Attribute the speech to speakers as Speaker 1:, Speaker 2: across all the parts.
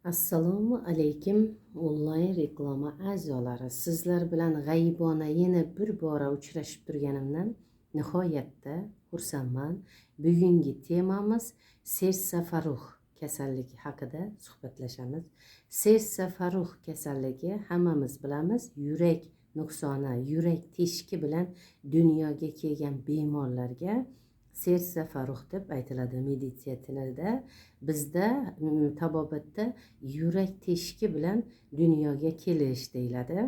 Speaker 1: Assalomu alaykum onlayn reklama a'zolari. Sizlar bilan g'aybona yana bir bora uchrashib turganimdan nihoyatda xursandman. Bugungi temamiz sersafaruh kasalligi haqida suhbatlashamiz. Sersafaruh kasalligi hammamiz bilamiz, yurak nuqsoni, yurak teshigi bilan dunyoga kelgan bemorlarga sersafaruh deb aytiladi meditsina tilida. Bizda tabobatda yurak teshigi bilan dunyoga kelish deyiladi.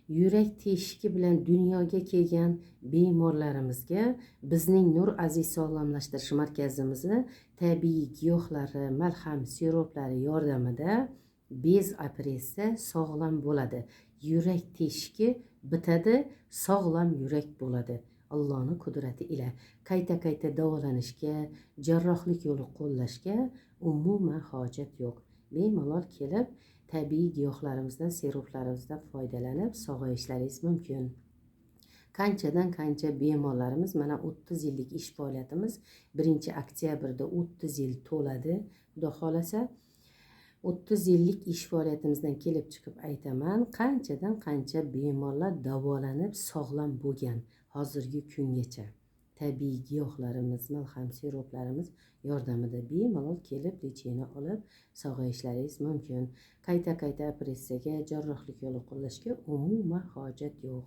Speaker 1: Yurak teshigi bilan dunyoga kelgan bemorlarimizga bizning Nur Aziz sog'lomlashtirish markazimizni tabiiy giyohlari, malham, siroplari yordamida bez operatsiya sog'lom bo'ladi. Yurak teshigi bitadi, sog'lom yurak bo'ladi. Allohning qudrati ila qayta davolanishga, jarrohlik yo'li qo'llashga umuman hojat yo'q. Bemalol kelib tabiiy giyohlarimizdan, siroplarimizdan foydalanib sog'ayishlaringiz mumkin. Qanchadan qancha bemorlarimiz, mana 30 yillik ish faoliyatimiz 1-oktyabrda 30 yil to'ladi. Xudo xolasa 30 yillik ish faoliyatimizdan kelib chiqib aytaman, qanchadan qancha bemorlar davolanib sog'lom bo'lgan hozirgi kungacha. Tabiiy giyohlarimiz, malham, siroplarimiz yordamida bemalol kelib lechena olib sog'ayishlaringiz mumkin. Qayta operatsiyaga, jarrohlik yo'li qo'llashga umuman hojat yo'q.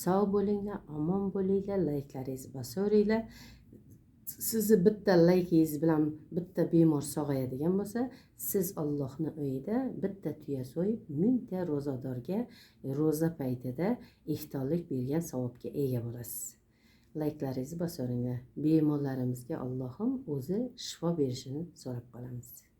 Speaker 1: Sog' bo'linglar, omon bo'linglar, layklaringizni bosaveringlar. Sizni bitta laykingiz bilan bitta bemor sog'ayadigan bo'lsa, siz Allohning uyida bitta tuya so'yib 1000 ta ro'zadorga ro'za paytida iftorlik bergan savobga ega bo'lasiz. Layklaringizni bosaveringlar. Bemorlarimizga Allohim o'zi shifo berishini so'rab qolamiz.